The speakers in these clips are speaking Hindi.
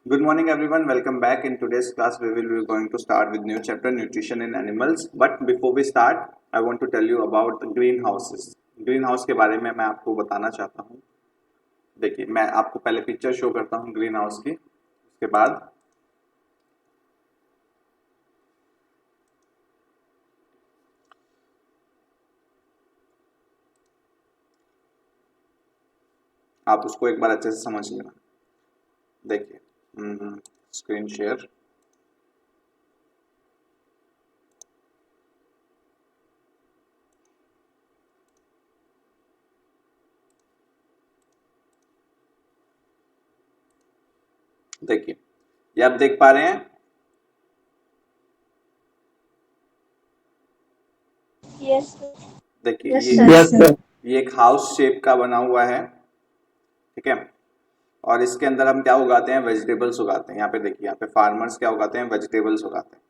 Good morning, everyone. Welcome back. In today's class, we will be going to start with new chapter, nutrition in animals. But before we start, I want to tell you about greenhouses. Green house के बारे में मैं आपको बताना चाहता हूँ. देखिए, मैं आपको पहले पिक्चर शो करता हूँ ग्रीन हाउस की. उसके बाद आप उसको एक बार अच्छे से समझ लेना. देखिए, स्क्रीन शेयर. देखिए, ये आप देख पा रहे हैं. यस देखिए, यस ये ये एक हाउस शेप का बना हुआ है. ठीक है. और इसके अंदर हम क्या उगाते हैं? वेजिटेबल्स उगाते हैं. यहाँ पे देखिए, यहाँ पे फार्मर्स क्या उगाते हैं? वेजिटेबल्स उगाते हैं.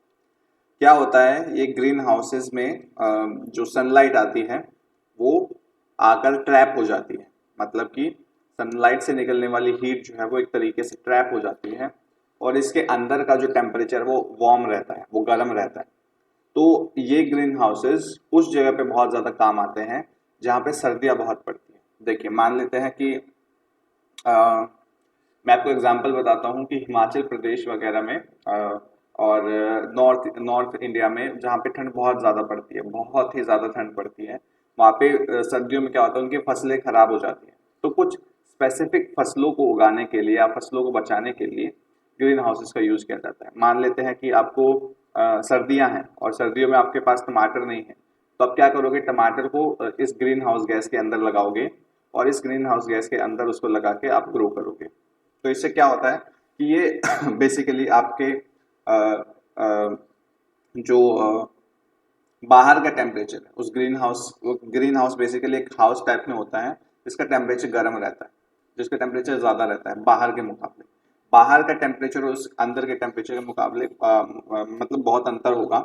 क्या होता है, ये ग्रीन हाउसेस में जो सनलाइट आती है वो आकर ट्रैप हो जाती है. मतलब कि सनलाइट से निकलने वाली हीट जो है वो एक तरीके से ट्रैप हो जाती है और इसके अंदर का जो टेम्परेचर वो वार्म रहता है, वो गर्म रहता है. तो ये ग्रीन हाउसेस उस जगह पे बहुत ज़्यादा काम आते हैं जहाँ पे सर्दियाँ बहुत पड़ती हैं. देखिए, मान लेते हैं कि मैं आपको एग्जांपल बताता हूँ कि हिमाचल प्रदेश वगैरह में और नॉर्थ नॉर्थ इंडिया में जहाँ पे ठंड बहुत ज़्यादा पड़ती है, बहुत ही ज़्यादा ठंड पड़ती है, वहाँ पे सर्दियों में क्या होता है, उनकी फसलें खराब हो जाती हैं. तो कुछ स्पेसिफिक फसलों को उगाने के लिए या फसलों को बचाने के लिए ग्रीन हाउसेस का यूज़ किया जाता है. मान लेते हैं कि आपको सर्दियाँ हैं और सर्दियों में आपके पास टमाटर नहीं है, तो आप क्या करोगे? टमाटर को इस ग्रीन हाउस गैस के अंदर लगाओगे और इस ग्रीन हाउस गैस के अंदर उसको लगा के आप ग्रो करोगे. तो इससे क्या होता है कि ये बेसिकली आपके जो बाहर का टेम्परेचर है उस ग्रीन हाउस बेसिकली एक हाउस टाइप में होता है जिसका टेम्परेचर गर्म रहता है, जिसका टेम्परेचर ज़्यादा रहता है बाहर के मुकाबले. बाहर का टेम्परेचर उस अंदर के टेम्परेचर के मुकाबले मतलब बहुत अंतर होगा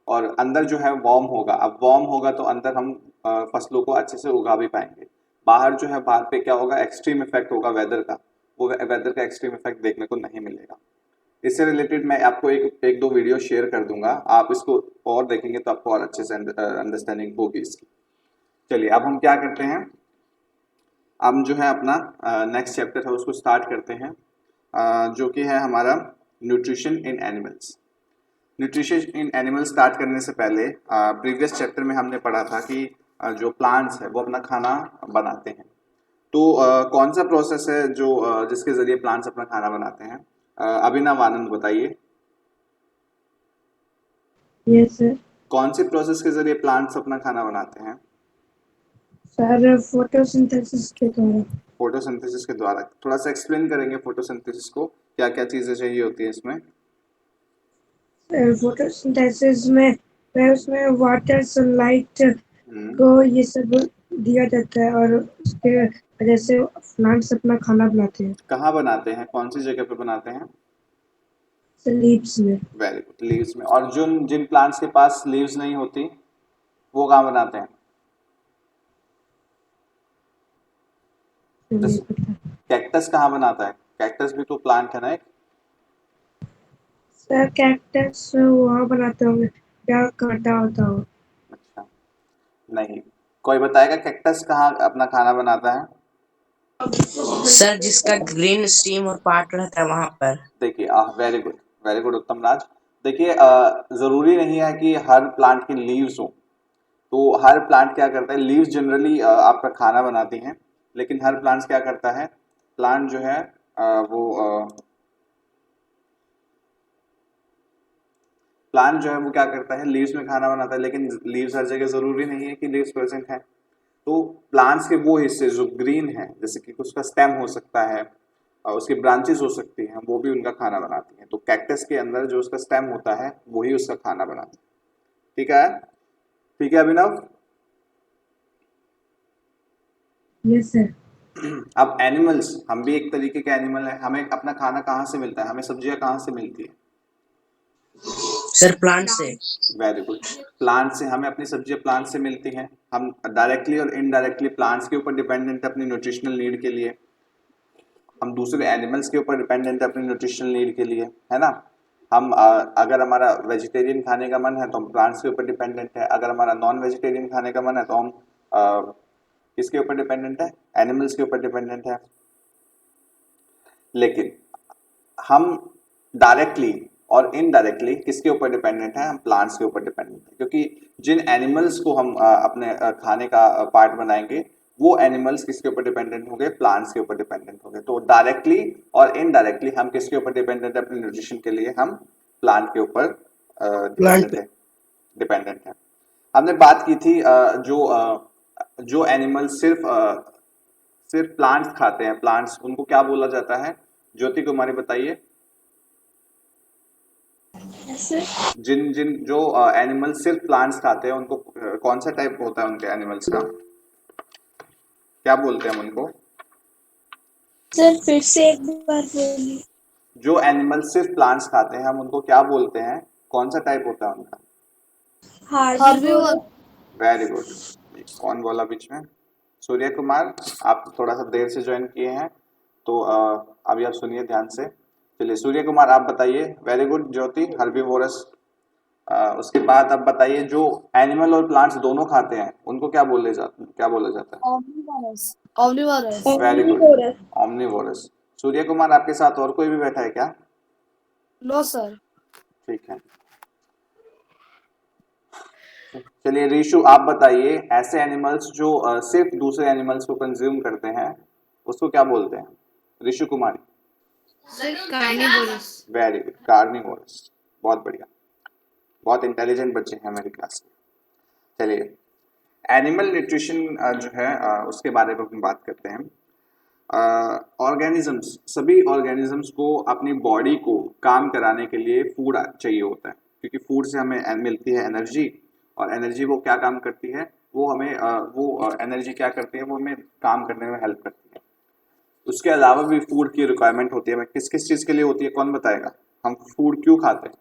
और अंदर जो है वार्म होगा. अब वार्म होगा तो अंदर हम फसलों को अच्छे से उगा भी पाएंगे. बाहर जो है, बाहर पे क्या होगा? एक्सट्रीम इफेक्ट होगा वेदर का. वो वेदर का एक्सट्रीम इफेक्ट देखने को नहीं मिलेगा. इससे रिलेटेड मैं आपको एक एक दो वीडियो शेयर कर दूंगा. आप इसको और देखेंगे तो आपको और अच्छे से अंडरस्टैंडिंग होगी इसकी. चलिए, अब हम क्या करते हैं, हम जो है अपना नेक्स्ट चैप्टर है उसको स्टार्ट करते हैं, जो कि है हमारा nutrition in animals. Nutrition in animal start करने से पहले प्रीवियस चैप्टर में हमने पढ़ा था कि जो प्लांट्स है वो अपना खाना बनाते हैं. तो कौन सा प्रोसेस है जो जिसके जरिए प्लांट्स अपना खाना बनाते हैं? अभिनव, आनंद, बताइए. Yes sir. कौन सी प्रोसेस के जरिए प्लांट्स अपना खाना बनाते हैं? सर फोटोसिंथेसिस के द्वारा. फोटोसिंथेसिस के द्वारा. थोड़ा सा एक्सप्लेन करेंगे फोटोसिंथेसिस को, क्या क्या चीजें चाहिए होती है इसमें? फोटोसिंथेसिस में उसमें वाटर सनलाइट हम्म. को ये सब दिया जाता है और उसके वजह से प्लांट्स अपना खाना बनाते हैं. कहाँ बनाते हैं, कौन सी जगह पे बनाते हैं? लीव्स में. वेरी गुड, लीव्स में. और जिन जिन प्लांट्स के पास लीव्स नहीं होती वो कहाँ बनाते हैं? नहीं जैसे पता. कैक्टस कहाँ बनाता है? कैक्टस भी तो प्लांट है ना एक. सर कैक्टस वहाँ बनाते होंगे क्या कांटा होता हो. अच्छा, नहीं. कोई बताएगा कैक्टस कहाँ अपना खाना बनाता है? सर जिसका ग्रीन स्टीम और पार्ट रहता है वहां पर. देखिए, वेरी गुड, वेरी गुड उत्तम राज. देखिए, जरूरी नहीं है कि हर प्लांट की लीव्स हो. तो हर प्लांट क्या करता है, लीव्स जनरली आपका खाना बनाती हैं, लेकिन हर प्लांट क्या करता है, प्लांट जो है प्लांट जो है वो क्या करता है, लीव्स में खाना बनाता है, लेकिन लीव्स हर जगह जरूरी नहीं है कि लीव्स प्रेजेंट है. तो प्लांट्स के वो हिस्से जो ग्रीन है, जैसे कि उसका स्टेम हो सकता है और उसकी ब्रांचेस हो सकती हैं, वो भी उनका खाना बनाती हैं. तो कैक्टस के अंदर जो उसका स्टेम होता है वही उसका खाना बनाता है. ठीक है, ठीक है अभिनव. Yes sir. अब एनिमल्स, हम भी एक तरीके के एनिमल है. हमें अपना खाना कहाँ से मिलता है, हमें सब्जियां कहाँ से मिलती है? सर प्लांट से. Very good. प्लांट से हमें अपनी सब्जियां प्लांट से मिलती हैं. हम डायरेक्टली और इनडायरेक्टली प्लांट्स के ऊपर डिपेंडेंट है अपनी न्यूट्रिशनल नीड के लिए. हम दूसरे एनिमल्स के ऊपर डिपेंडेंट है अपनी न्यूट्रिशनल नीड के लिए, है ना। हम अगर हमारा वेजिटेरियन खाने का मन है तो हम प्लांट्स के ऊपर डिपेंडेंट है, अगर हमारा नॉन वेजिटेरियन खाने का मन है तो हम किसके ऊपर डिपेंडेंट है, एनिमल्स के ऊपर डिपेंडेंट है। लेकिन हम डायरेक्टली और इनडायरेक्टली किसके ऊपर डिपेंडेंट है, हम प्लांट्स के ऊपर डिपेंडेंट है, क्योंकि जिन एनिमल्स को हम अपने खाने का पार्ट बनाएंगे वो एनिमल्स किसके ऊपर डिपेंडेंट होंगे, प्लांट्स के ऊपर डिपेंडेंट होंगे। तो डायरेक्टली और इनडायरेक्टली हम किसके ऊपर डिपेंडेंट है अपने न्यूट्रिशन के लिए, हम प्लांट के ऊपर डिपेंडेंट है। हमने बात की थी जो एनिमल्स सिर्फ प्लांट्स खाते हैं, प्लांट्स, उनको क्या बोला जाता है, ज्योति कुमारी बताइए। जिन जिन जो एनिमल सिर्फ प्लांट्स खाते हैं उनको कौन सा टाइप होता है उनके एनिमल्स का, क्या बोलते हैं हम उनको? सर फिर से एक बार बोलिए। जो एनिमल सिर्फ प्लांट्स खाते हैं हम उनको क्या बोलते हैं, कौन सा टाइप होता है उनका? हार्बीवोर। Very good. कौन बोला बीच में? सूर्य कुमार, आप थोड़ा सा देर से ज्वाइन किए हैं तो अभी आप सुनिए ध्यान से। चलिए सूर्य कुमार आप बताइए। वेरी गुड ज्योति, हर्बीवोरस। उसके बाद आप बताइए जो एनिमल और प्लांट्स दोनों खाते हैं उनको क्या बोला जाता है? Omnivorous. Omnivorous. Very good, omnivorous. Surya Kumar आपके साथ और कोई भी बैठा है क्या? No sir. ठीक है, चलिए रिशु आप बताइए, ऐसे एनिमल्स जो सिर्फ दूसरे एनिमल्स को कंज्यूम करते हैं उसको क्या बोलते हैं? Rishu Kumari. Sir carnivorous. Very good, carnivorous. बहुत बढ़िया, बहुत इंटेलिजेंट बच्चे हैं मेरी क्लास के। चलिए एनिमल न्यूट्रिशन जो है उसके बारे में हम बात करते हैं। ऑर्गेनिजम्स, सभी ऑर्गेनिजम्स को अपनी बॉडी को काम कराने के लिए फूड चाहिए होता है, क्योंकि फूड से हमें मिलती है एनर्जी, और एनर्जी वो क्या काम करती है, वो हमें वो एनर्जी क्या करती है, वो हमें काम करने में हेल्प करती है। उसके अलावा भी फूड की रिक्वायरमेंट होती है, हमें किस किस चीज़ के लिए होती है, कौन बताएगा? हम फूड क्यों खाते हैं?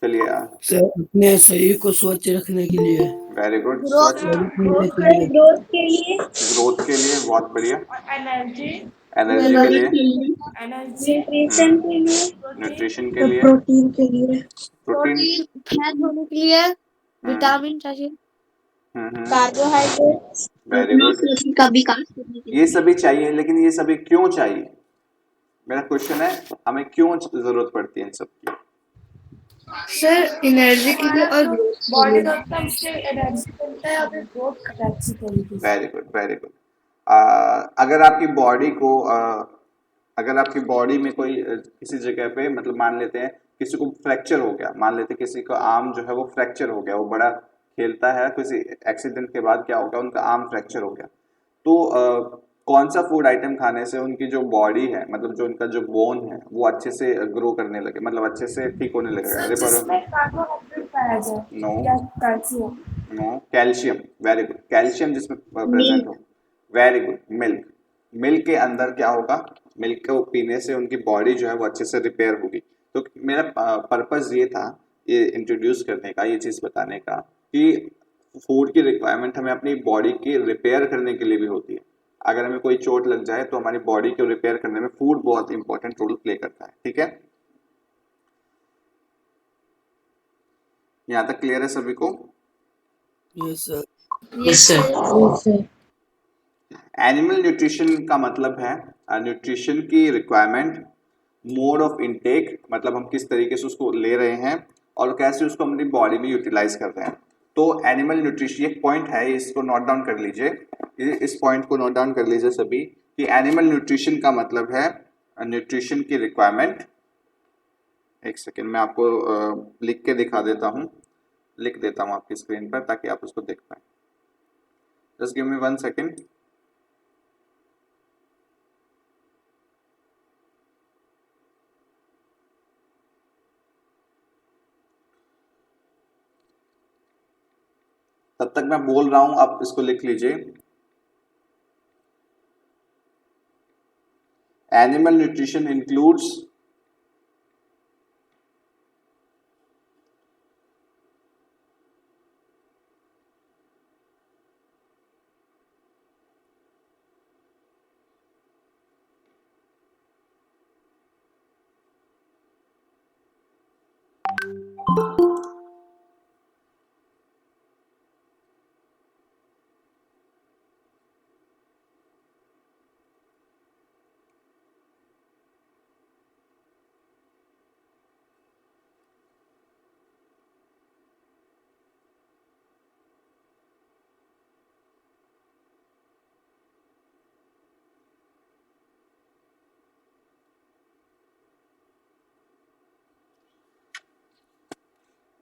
चलिए सर अपने शरीर को स्वच्छ रखने के लिए, वेरी गुड, ग्रोथ मिलने के लिए, ग्रोथ के लिए, ग्रोथ के लिए, बहुत बढ़िया, एनर्जी, एनर्जी के लिए, न्यूट्रिशन के लिए, न्यूट्रिशन के तो लिए, प्रोटीन के लिए, प्रोटीन, फैट होने के लिए, विटामिन चाहिए, कार्बोहाइड्रेट, वेरी गुड, का विकास करने के ये लिए। सभी चाहिए, लेकिन ये सभी क्यों चाहिए? मेरा क्वेश्चन है, हमें क्यों जरूरत पड़ती है इन सब की? सर एनर्जी के लिए और बॉडी का उससे एनर्जी मिलता है और ग्रोथ अच्छी तरीके से। Very good, very good. अगर आपकी बॉडी को अगर आपकी बॉडी में कोई किसी जगह पे, मतलब मान लेते हैं किसी को फ्रैक्चर हो गया, मान लेते हैं किसी का आर्म जो है वो फ्रैक्चर हो गया, वो बड़ा खेलता है, किसी एक्सीडेंट के बाद क्या हो गया, उनका आर्म फ्रैक्चर हो गया, तो कौन सा फूड आइटम खाने से उनकी जो बॉडी है, मतलब जो उनका जो बोन है वो अच्छे से ग्रो करने लगे, मतलब अच्छे से ठीक होने लगेगा? जिसमें कार्बोहाइड्रेट पाया जाए नो, या calcium. No, calcium, very good, calcium जिसमें प्रेजेंट हो, वेरी गुड, मिल्क, मिल्क के अंदर क्या होगा, मिल्क को पीने से उनकी बॉडी जो है वो अच्छे से रिपेयर होगी। तो मेरा पर्पस ये था, ये इंट्रोड्यूस करने का, ये चीज़ बताने का कि फूड की रिक्वायरमेंट हमें अपनी बॉडी की रिपेयर करने के लिए भी होती है। अगर हमें कोई चोट लग जाए तो हमारी बॉडी को रिपेयर करने में फूड बहुत इंपॉर्टेंट रोल प्ले करता है, ठीक है? यहाँ तक क्लियर है सभी को? Yes sir. Yes sir. Animal nutrition का मतलब है न्यूट्रिशन की रिक्वायरमेंट, मोड ऑफ इनटेक, मतलब हम किस तरीके से उसको ले रहे हैं और कैसे उसको अपनी बॉडी में यूटिलाइज कर रहे हैं। तो एनिमल न्यूट्रिशन एक पॉइंट है, इसको नोट डाउन कर लीजिए, इस पॉइंट को नोट डाउन कर लीजिए सभी, कि एनिमल न्यूट्रिशन का मतलब है न्यूट्रिशन की रिक्वायरमेंट। एक सेकेंड मैं आपको लिख के दिखा देता हूँ, लिख देता हूँ आपकी स्क्रीन पर ताकि आप उसको देख पाए। Just give me 1 second. तब तक मैं बोल रहा हूं, आप इसको लिख लीजिए। एनिमल न्यूट्रिशन इंक्लूड्स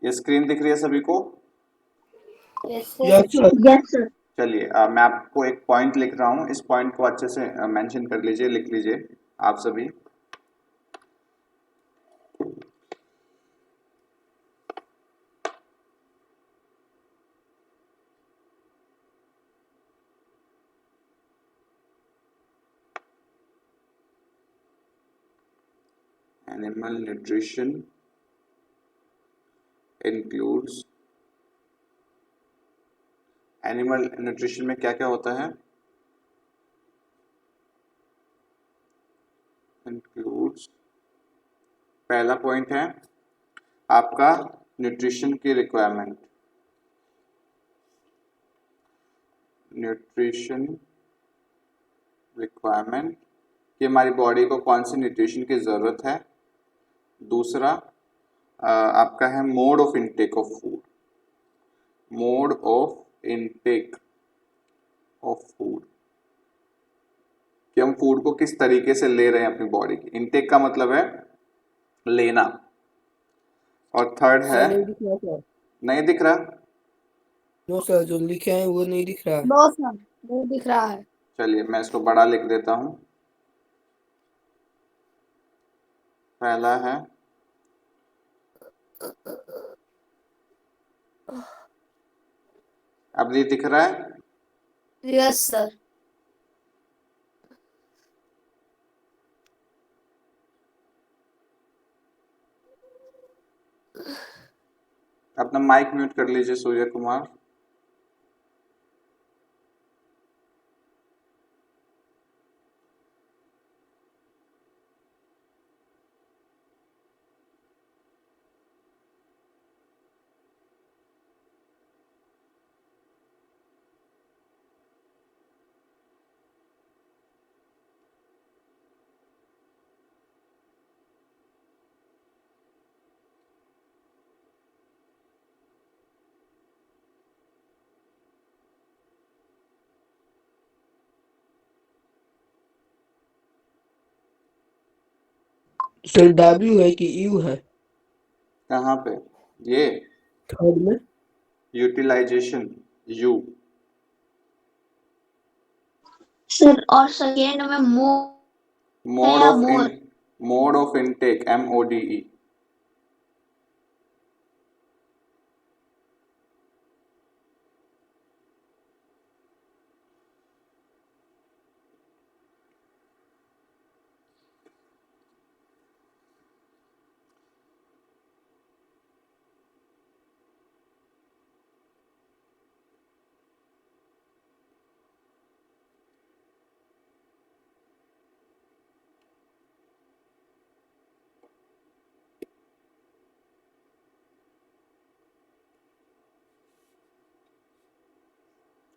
ये स्क्रीन दिख रही है सभी को? Yes yes sir. Yes sir. चलिए मैं आपको एक पॉइंट लिख रहा हूँ, इस पॉइंट को अच्छे से मेंशन कर लीजिए, लिख लीजिए आप सभी। Animal nutrition includes, animal nutrition में क्या क्या होता है? इंक्लूड्स, पहला पॉइंट है आपका न्यूट्रिशन की रिक्वायरमेंट, न्यूट्रिशन रिक्वायरमेंट कि हमारी बॉडी को कौन सी न्यूट्रिशन की ज़रूरत है। दूसरा आपका है mode of intake of food, mode of intake of food कि हम फूड को किस तरीके से ले रहे हैं अपनी बॉडी की। इनटेक का मतलब है लेना। और थर्ड है, नहीं दिख रहा सर। नहीं दिख रहा? नो सर, जो लिखे हैं वो नहीं दिख रहा। नो सर, नहीं दिख रहा है। चलिए मैं इसको बड़ा लिख देता हूँ। पहला है अब ये दिख रहा है? Yes sir. अपना माइक म्यूट कर लीजिए सूर्य कुमार। सर डब्ल्यू है कि यू है? कहाँ पे? ये थर्ड में। Utilization, you. सर और सेकेंड में मोड या of more? Mode of intake, MODE।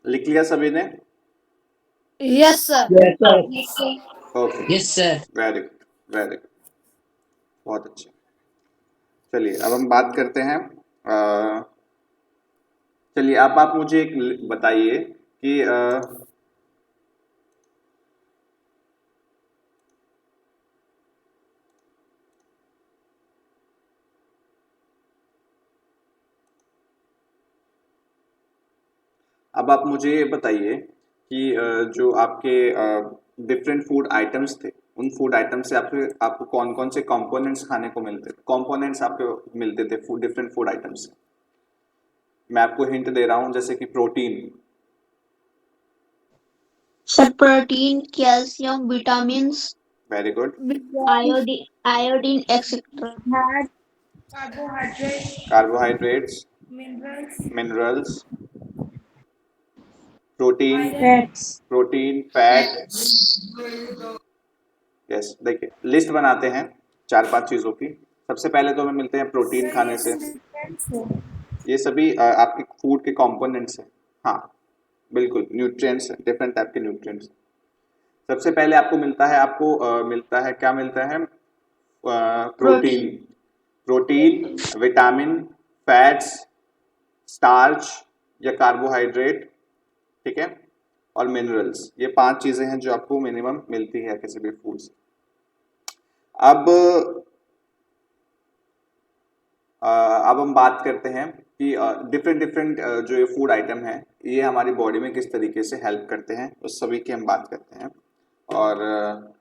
लिख लिया सभी ने? Yes sir. Yes sir. Okay, yes sir. Very good, very good, बहुत अच्छा। चलिए अब हम बात करते हैं। चलिए अब आप मुझे एक बताइए कि अब आप मुझे ये बताइए कि जो आपके डिफरेंट फूड आइटम्स थे, उन फूड आइटम से आपको कौन कौन से कंपोनेंट्स खाने को मिलते थे, कंपोनेंट्स आपको मिलते थे डिफरेंट फूड आइटम्स से। मैं आपको हिंट दे रहा हूँ, जैसे कि protein. Sir protein, calcium, vitamins, very good. Iodine etcetera. Fat, carbohydrate, carbohydrates, minerals, minerals, protein, fats. Protein, fat. Yes, देखिए लिस्ट बनाते हैं 4-5 चीज़ों की। सबसे पहले तो हमें मिलते हैं प्रोटीन खाने से। ये सभी आपके फूड के कंपोनेंट्स हैं। हाँ बिल्कुल, न्यूट्रिएंट्स हैं, डिफरेंट टाइप के न्यूट्रिएंट्स। सबसे पहले आपको मिलता है, मिलता है, क्या मिलता है? Protein, protein, vitamin, fats, starch या कार्बोहाइड्रेट, ठीक है, और मिनरल्स। ये 5 चीजें हैं जो आपको मिनिमम मिलती है किसी भी फूड से। अब अब हम बात करते हैं कि डिफरेंट डिफरेंट जो ये फूड आइटम है ये हमारी बॉडी में किस तरीके से हेल्प करते हैं, उस सभी की हम बात करते हैं। और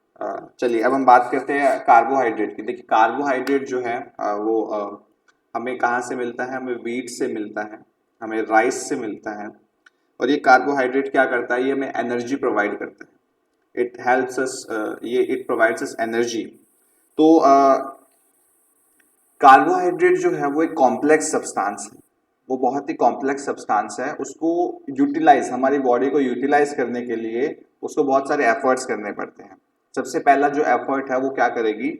चलिए अब हम बात करते हैं कार्बोहाइड्रेट की। देखिए कार्बोहाइड्रेट जो है वो हमें कहाँ से मिलता है? हमें व्हीट से मिलता है, हमें राइस से मिलता है। और ये कार्बोहाइड्रेट क्या करता है? ये हमें एनर्जी प्रोवाइड करता है। इट हेल्प्स अस, ये इट प्रोवाइड्स अस एनर्जी। तो कार्बोहाइड्रेट जो है वो एक कॉम्प्लेक्स सब्सटेंस है, वो बहुत ही कॉम्प्लेक्स सब्सटेंस है। उसको यूटिलाइज, हमारी बॉडी को यूटिलाइज करने के लिए उसको बहुत सारे एफर्ट्स करने पड़ते हैं। सबसे पहला जो एफर्ट है वो क्या करेगी?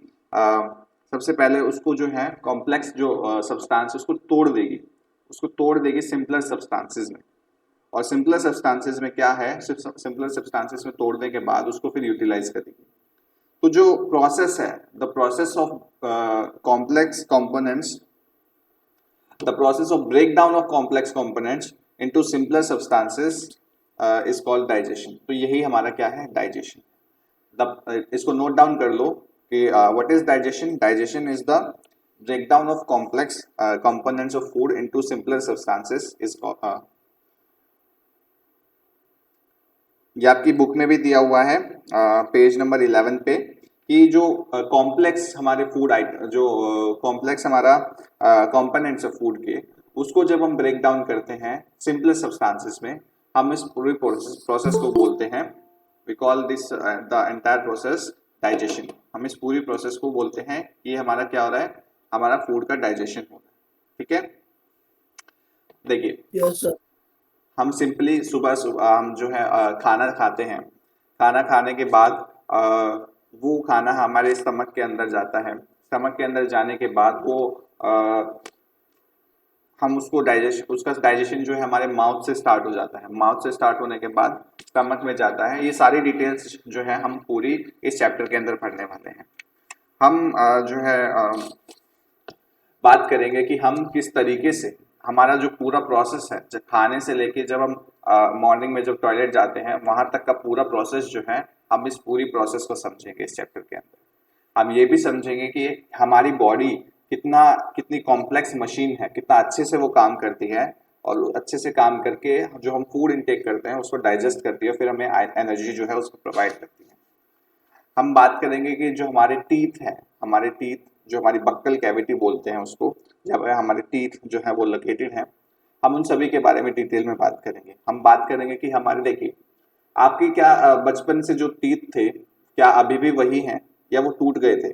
सबसे पहले उसको जो है कॉम्प्लेक्स जो सब्सटेंस उसको तोड़ देगी, उसको तोड़ देगी सिंपलर सब्सटेंसेस में। और सिंपलर सब्सटेंसेस में क्या है? सिंपलर सब्सटेंसेस में तोड़ने के बाद उसको फिर यूटिलाइज करेगी। तो जो प्रोसेस है, the process of complex components, the process of break down of complex components into simpler substances is called digestion. तो यही हमारा क्या है? डाइजेशन। इसको नोट डाउन कर लो कि what is digestion? Digestion is the breakdown of complex components of food into simpler substances is ये आपकी बुक में भी दिया हुआ है पेज नंबर 11 पे कि जो कॉम्प्लेक्स हमारे फूड आइटम, जो कॉम्प्लेक्स हमारा कंपोनेंट्स है फूड के, उसको जब हम ब्रेक डाउन करते हैं सिंपलर सब्सटेंसेस में, हम इस पूरी प्रोसेस को बोलते हैं, we call this the entire process digestion. हम इस पूरी प्रोसेस को बोलते हैं कि ये हमारा क्या हो रहा है? हमारा फूड का डाइजेशन हो रहा है। ठीक है, देखिए यस सर। हम सिंपली सुबह हम जो है खाना खाते हैं। खाना खाने के बाद वो खाना हमारे स्टमक के अंदर जाता है। स्टमक के अंदर जाने के बाद वो हम उसको उसका डाइजेशन जो है हमारे माउथ से स्टार्ट हो जाता है। माउथ से स्टार्ट होने के बाद स्टमक में जाता है। ये सारी डिटेल्स जो है हम पूरी इस चैप्टर के अंदर पढ़ने वाले हैं। हम जो है बात करेंगे कि हम किस तरीके से हमारा जो पूरा प्रोसेस है, जब खाने से लेके जब हम मॉर्निंग में जब टॉयलेट जाते हैं वहां तक का पूरा प्रोसेस जो है, हम इस पूरी प्रोसेस को समझेंगे इस चैप्टर के अंदर। हम ये भी समझेंगे कि हमारी बॉडी कितनी कॉम्प्लेक्स मशीन है, कितना अच्छे से वो काम करती है और अच्छे से काम करके जो हम फूड इनटेक करते हैं उसको डाइजेस्ट करती है, फिर हमें एनर्जी जो है उसको प्रोवाइड करती है। हम बात करेंगे कि जो हमारे टीथ है, हमारे टीथ जो हमारी बक्कल कैविटी बोलते हैं उसको, जब हमारे टीथ जो है वो लोकेटेड हैं, हम उन सभी के बारे में डिटेल में बात करेंगे। हम बात करेंगे कि हमारे, देखिए आपकी क्या बचपन से जो टीथ थे क्या अभी भी वही हैं या वो टूट गए थे?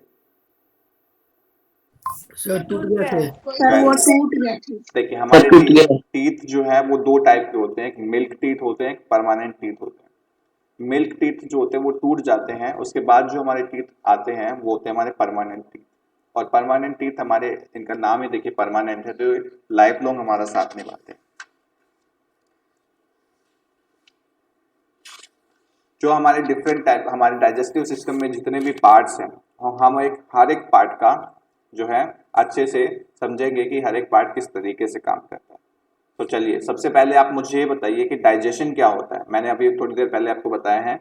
सर टूट गए थे। सर वो टूट गए थे। देखिए हमारे टीथ जो है वो दो टाइप के होते हैं, एक मिल्क टीथ होते हैं, एक परमानेंट टीथ होते हैं। मिल्क टीथ जो होते हैं वो टूट जाते हैं, उसके बाद जो हमारे टीथ आते हैं वो होते हैं हमारे परमानेंट टीथ। और परमानेंट टीथ हमारे, इनका नाम ही देखिए परमानेंट है, तो लाइफ लॉन्ग हमारा साथ निभाते हैं। जो हमारे डिफरेंट टाइप, हमारे डाइजेस्टिव सिस्टम में जितने भी पार्ट्स हैं, हम हर एक पार्ट का जो है अच्छे से समझेंगे कि हर एक पार्ट किस तरीके से काम करता है। तो चलिए सबसे पहले आप मुझे ये बताइए कि डाइजेशन क्या होता है। मैंने अभी थोड़ी देर पहले आपको बताया है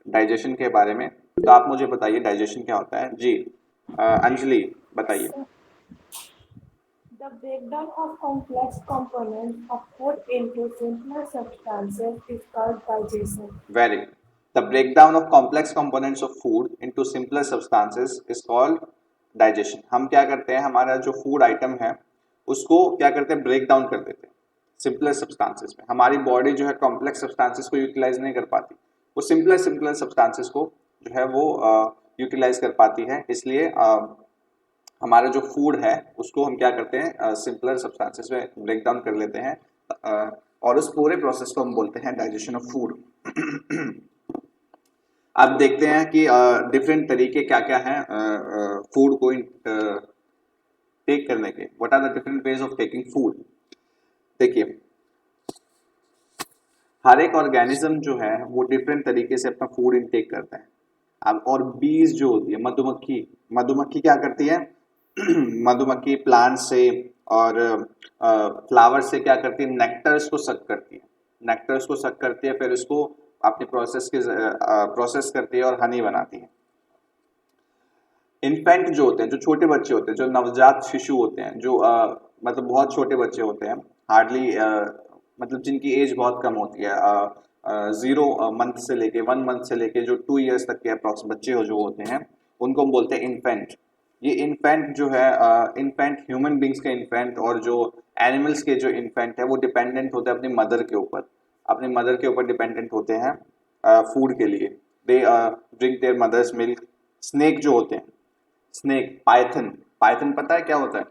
डाइजेशन के बारे में, तो आप मुझे बताइए डाइजेशन क्या होता है। जी अंजलि बताइए। The breakdown of complex components of food into simpler substances is called digestion. Very good. The breakdown of complex components of food into simpler substances is called digestion. हम क्या करते हैं, हमारा जो फूड आइटम है उसको क्या करते हैं? ब्रेक डाउन कर देते हैं सिंपलर सब्सटेंसेस में। हमारी बॉडी जो है कॉम्प्लेक्स सब्सटेंसेस को यूटिलाइज नहीं कर पाती, वो सिंपलर सब्सटेंसेस को जो है वो यूटिलाइज कर पाती है। इसलिए हमारा जो फूड है उसको हम क्या करते हैं? सिंपलर सब्सटेंसेस में ब्रेक डाउन कर लेते हैं और उस पूरे प्रोसेस को हम बोलते हैं डाइजेशन ऑफ फूड। अब देखते हैं कि डिफरेंट तरीके क्या क्या हैं फूड को टेक करने के। What are the different ways of taking food. देखिए हर एक ऑर्गेनिज्म जो है वो डिफरेंट तरीके से अपना फूड इनटेक करता है। अब और बीज जो होती है, मधुमक्खी क्या करती है? मधुमक्खी प्लांट से और फ्लावर से क्या करती है? नेक्टर्स को सक करती है। नेक्टर्स को सक करती है, फिर इसको अपनी प्रोसेस करती है और हनी बनाती है। इन्फेंट जो होते हैं, जो छोटे बच्चे होते हैं, जो नवजात शिशु होते हैं, जो मतलब बहुत छोटे बच्चे होते हैं, हार्डली मतलब जिनकी एज बहुत कम होती है, 0 मंथ से लेके 1 मंथ से लेके जो 2 इयर्स तक के अप्रॉक्स बच्चे जो होते हैं, उनको हम बोलते हैं इन्फेंट। ये इन्फेंट जो है, इन्फेंट ह्यूमन बींग्स के इन्फेंट और जो एनिमल्स के जो इन्फेंट है वो डिपेंडेंट होते हैं अपनी मदर के ऊपर, अपनी मदर के ऊपर डिपेंडेंट होते हैं फूड के लिए। They drink their mother's milk. Snake जो होते हैं, स्नेक, पाइथन, पाइथन पता है क्या होता है?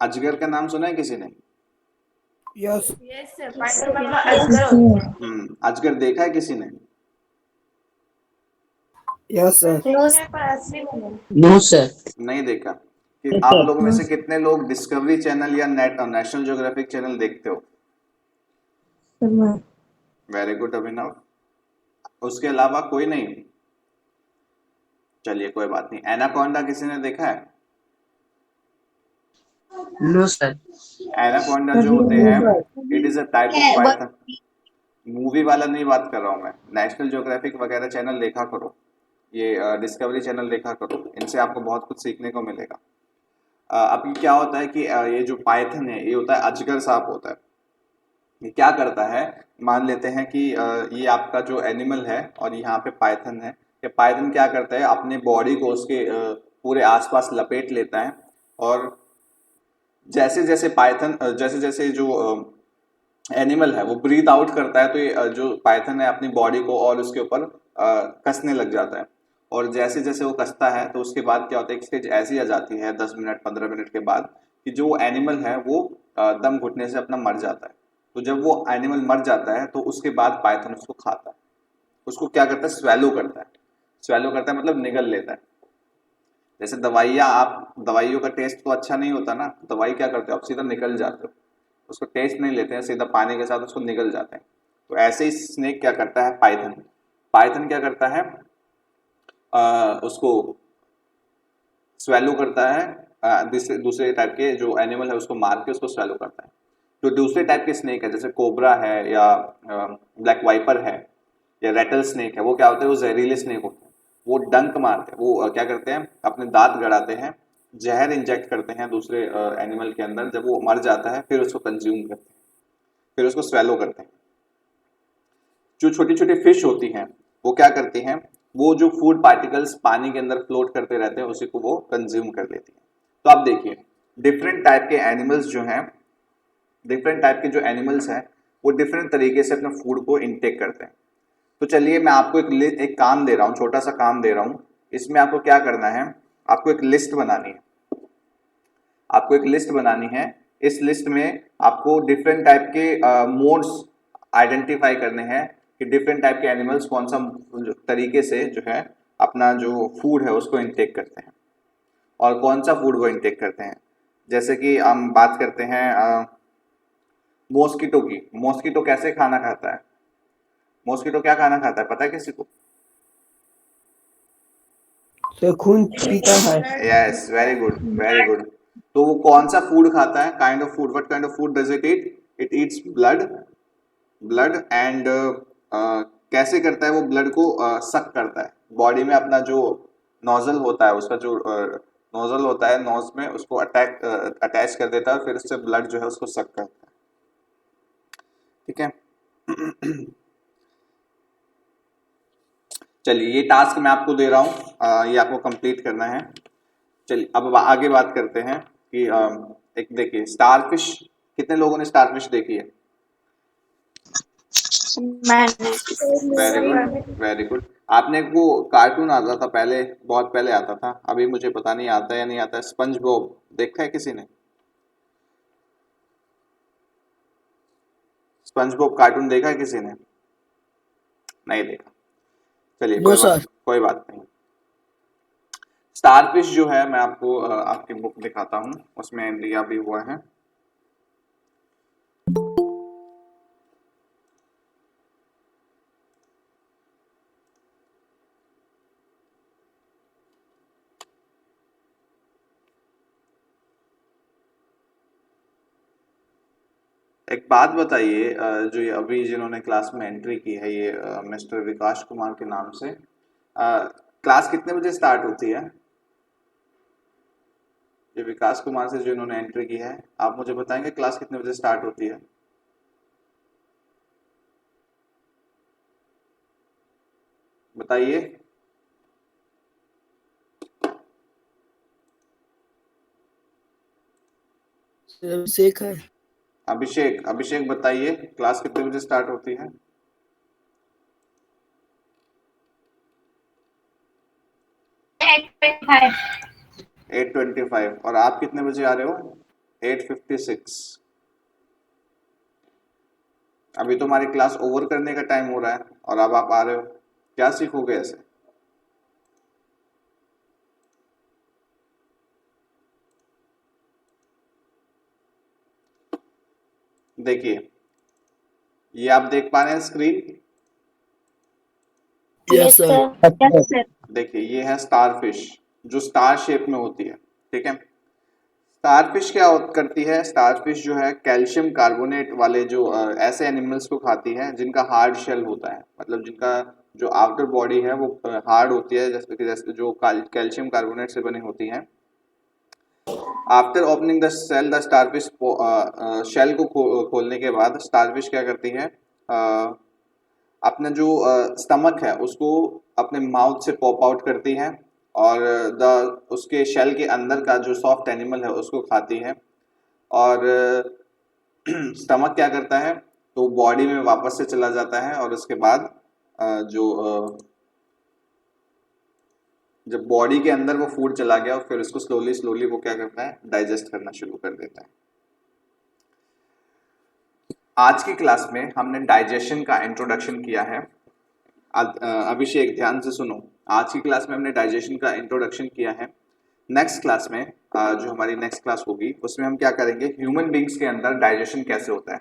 अजगर का नाम सुना है किसी ने? यस यस सर, पाइथन मतलब अजगर होता है। अजगर देखा है किसी ने? Yes sir. देखने पर असली में नहीं। No sir. नहीं देखा? कि आप लोगों में से कितने लोग डिस्कवरी चैनल या नेशनल ज्योग्राफिक चैनल देखते हो? सर मैं वेरी गुड अभिनव। उसके अलावा कोई नहीं? चलिए कोई बात नहीं। एनाकोंडा किसी ने देखा है? No sir. एनाकोंडा जो होते हैं, it is a type of Python. Movie वाला नहीं बात कर रहा हूँ मैं, नेशनल ज्योग्राफिक वगैरह चैनल देखा करो, ये डिस्कवरी चैनल देखा करो, इनसे आपको बहुत कुछ सीखने को मिलेगा। अब ये क्या होता है कि ये जो पाइथन है ये होता है अजगर सांप होता है। ये क्या करता है, मान लेते हैं कि ये आपका जो एनिमल है और यहाँ पे पाइथन है। ये पाइथन क्या करता है, अपने बॉडी को उसके पूरे आसपास लपेट लेता है, और जैसे जैसे पाइथन जैसे जैसे जो एनिमल है वो ब्रीथ आउट करता है, तो ये जो पाइथन है अपनी बॉडी को और उसके ऊपर कसने लग जाता है। और जैसे जैसे वो कसता है तो उसके बाद क्या होता है, एक स्टेज ऐसी आ जाती है 10 मिनट 15 मिनट के बाद कि जो एनिमल है वो दम घुटने से अपना मर जाता है। तो जब वो एनिमल मर जाता है तो उसके बाद पाइथन उसको खाता है। उसको क्या करता है, स्वेलो करता है। स्वेलो करता है मतलब निगल लेता है। जैसे दवाइयाँ, आप दवाइयों का टेस्ट तो अच्छा नहीं होता ना, दवाई क्या करते हो आप सीधा निकल जाते हो, उसको टेस्ट नहीं लेते हैं, सीधा पानी के साथ उसको निगल जाते हैं। तो ऐसे ही स्नेक क्या करता है, पाइथन, पाइथन क्या करता है, उसको स्वेलो करता है, दूसरे टाइप के जो एनिमल है उसको मार के उसको स्वेलो करता है। जो दूसरे टाइप के स्नेक है जैसे कोबरा है या ब्लैक वाइपर है या रेटल स्नेक है, वो क्या होते हैं, वो जहरीले स्नेक होते हैं। वो डंक मारते हैं, वो क्या करते हैं, अपने दांत गड़ाते हैं, जहर इंजेक्ट करते हैं दूसरे एनिमल के अंदर, जब वो मर जाता है फिर उसको कंज्यूम करते हैं, फिर उसको स्वेलो करते हैं। जो छोटी छोटी फिश होती हैं वो क्या करती हैं, वो जो फूड पार्टिकल्स पानी के अंदर फ्लोट करते रहते हैं उसी को वो कंज्यूम कर लेती हैं। तो आप देखिए डिफरेंट टाइप के एनिमल्स जो हैं, डिफरेंट टाइप के जो एनिमल्स हैं वो डिफरेंट तरीके से अपने फूड को इनटेक करते हैं। तो चलिए मैं आपको एक काम दे रहा हूँ, छोटा सा काम दे रहा हूँ। इसमें आपको क्या करना है, आपको एक लिस्ट बनानी है, आपको एक लिस्ट बनानी है। इस लिस्ट में आपको डिफरेंट टाइप के मोड्स आइडेंटिफाई करने हैं कि डिफरेंट टाइप के एनिमल्स कौन सा तरीके से जो है अपना जो फूड है उसको इनटेक करते हैं और कौन सा फूड वो इनटेक करते हैं। जैसे कि हम बात करते हैं मॉस्किटो की। मॉस्किटो कैसे खाना खाता है, मॉस्किटो क्या खाना खाता है पता है किसी को? सर खून पीता है। Yes, very good, very good. तो वो कौन सा फूड खाता है, kind of food, what kind of food does it eat? It eats blood, blood and कैसे करता है वो, ब्लड को सक करता है बॉडी में, अपना जो नोजल होता है उसका जो नोजल होता है नोज में उसको अटैच कर देता है, फिर उससे ब्लड जो है उसको सक करता है। ठीक है चलिए ये टास्क मैं आपको दे रहा हूँ, ये आपको कंप्लीट करना है। चलिए अब आगे बात करते हैं कि एक देखिए स्टारफिश, कितने लोगों ने स्टारफिश देखी है? Very good, very good. आपने वो कार्टून आता था पहले, बहुत पहले आता था, अभी मुझे पता नहीं आता है या नहीं आता है, स्पंज बॉब देखा है किसी ने? स्पंज बॉब कार्टून देखा है किसी ने? नहीं देखा, चलिए नो सर। कोई बात नहीं। स्टारफिश जो है मैं आपको आपकी बुक दिखाता हूँ, उसमें दिया भी हुआ है। एक बात बताइए, जो ये अभी जिन्होंने क्लास में एंट्री की है, ये मिस्टर विकास कुमार के नाम से, क्लास कितने बजे स्टार्ट होती है? ये विकास कुमार से जो इन्होंने एंट्री की है, आप मुझे बताएंगे क्लास कितने बजे स्टार्ट होती है? बताइए। अभिषेक है। अभिषेक बताइए क्लास कितने बजे स्टार्ट होती है? 8:25। और आप कितने बजे आ रहे हो? 8:56। अभी तो हमारी क्लास ओवर करने का टाइम हो रहा है और अब आप आ रहे हो, क्या सीखोगे ऐसे? देखिए, ये आप देख पा रहे हैं screen? Yes sir. Yes sir. देखिए, ये है स्टारफिश जो स्टार शेप में होती है, ठीक है। स्टारफिश क्या करती है? स्टारफिश जो है कैल्शियम कार्बोनेट वाले जो ऐसे एनिमल्स को खाती है जिनका हार्ड शेल होता है, मतलब जिनका जो आउटर बॉडी है वो हार्ड होती है, जैसे जो कैल्शियम कार्बोनेट से बनी होती है। After opening the shell the starfish shell को खोलने के बाद स्टारफिश क्या करती है? अपना जो स्टमक है उसको अपने माउथ से पॉप आउट करती है और उसके शेल के अंदर का जो सॉफ्ट एनिमल है उसको खाती है। और स्टमक क्या करता है? तो बॉडी में वापस से चला जाता है और उसके बाद जब बॉडी के अंदर वो फूड चला गया फिर उसको स्लोली स्लोली वो क्या करता है? डाइजेस्ट करना शुरू कर देता है। आज की क्लास में हमने डाइजेशन का इंट्रोडक्शन किया है। अभिषेक ध्यान से सुनो, आज की क्लास में हमने डाइजेशन का इंट्रोडक्शन किया है। नेक्स्ट क्लास में जो हमारी नेक्स्ट क्लास होगी उसमें हम क्या करेंगे? ह्यूमन बींग्स के अंदर डाइजेशन कैसे होता है,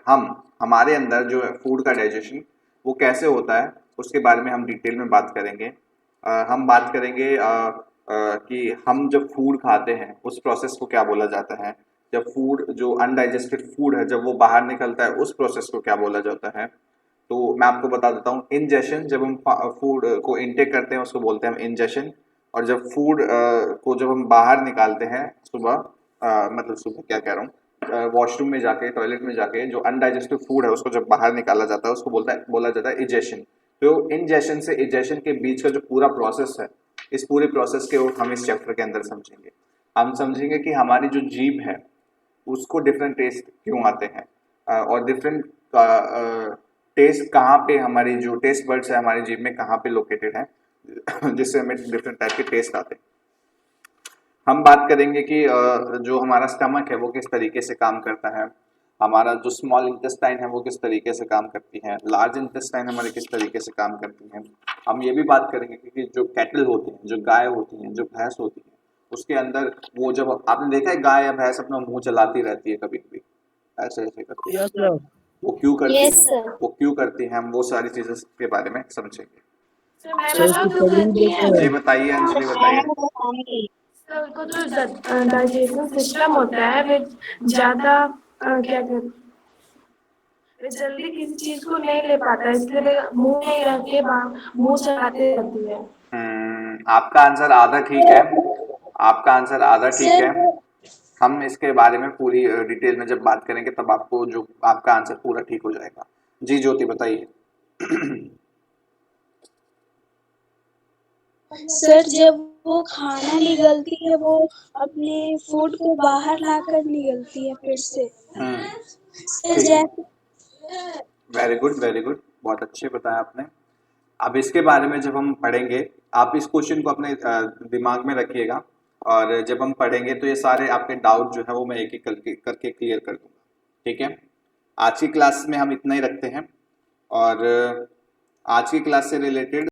हमारे अंदर जो है फूड का डाइजेशन वो कैसे होता है उसके बारे में हम डिटेल में बात करेंगे। हम बात करेंगे कि हम जब फूड खाते हैं उस प्रोसेस को क्या बोला जाता है, जब फूड जो अनडाइजेस्टेड फूड है जब वो बाहर निकलता है उस प्रोसेस को क्या बोला जाता है। तो मैं आपको बता देता हूँ, इंजेशन जब हम फूड को इनटेक करते हैं उसको बोलते हैं हम इंजेशन। और जब फूड को जब हम बाहर निकालते हैं सुबह, मतलब सुबह क्या कह रहा हूँ, वॉशरूम में जाके टॉयलेट में जाके जो अनडाइजेस्टेड फूड है उसको जब बाहर निकाला जाता है उसको बोला जाता है इजेशन। तो इंजेशन से इजेशन के बीच का जो पूरा प्रोसेस है, इस पूरे प्रोसेस के हम इस चैप्टर के अंदर समझेंगे। हम समझेंगे कि हमारी जो जीभ है उसको डिफरेंट टेस्ट क्यों आते हैं और डिफरेंट टेस्ट कहाँ पे, हमारी जो टेस्ट बर्ड्स है हमारी जीभ में कहाँ पे लोकेटेड है जिससे हमें डिफरेंट टाइप के टेस्ट आते हैं। हम बात करेंगे कि जो हमारा स्टमक है वो किस तरीके से काम करता है, हमारा जो स्मॉल इंटेस्टाइन है वो किस तरीके से काम करती है, लार्ज इंटेस्टाइन हमारे किस तरीके से काम करती है। हम ये भी बात करेंगे कि जो कैटल होती हैं, जो गाय होती हैं, जो भैंस होती है, उसके अंदर वो जब आपने देखा है गाय या भैंस अपना मुंह चलाती रहती है कभी कभी ऐसे ऐसे करती है, यस सर। वो क्यों करती यस है? सर। वो क्यों करती है? हम वो सारी चीजें के बारे में समझेंगे। सर उसको तकलीफ देते जी हैं। बताइए अंजलि, बताइए। सर को जो डाइजेशन सिस्टम होता है वो ज़्यादा क्या कहते हैं, वे जल्दी किसी चीज को नहीं ले पाता, इसलिए वे मुंह नहीं रख के मुंह चलाते रहती है। आपका आंसर आधा ठीक है, आपका आंसर आधा ठीक है। हम इसके बारे में पूरी डिटेल में जब बात करेंगे तब आपको जो आपका आंसर पूरा ठीक हो जाएगा। जी ज्योति बताइए। सर जब वो खाना निगलती है वो अपने फूड को बाहर लाकर निगलती है फिर से। सर जैसे वेरी गुड वेरी गुड, बहुत अच्छे बताया आपने। अब इसके बारे में जब हम पढ़ेंगे, आप इस क्वेश्चन को अपने दिमाग में रखिएगा और जब हम पढ़ेंगे तो ये सारे आपके डाउट जो है वो मैं एक एक करके क्लियर कर दूंगा, ठीक है। आज की क्लास में हम इतना ही रखते हैं और आज की क्लास से रिलेटेड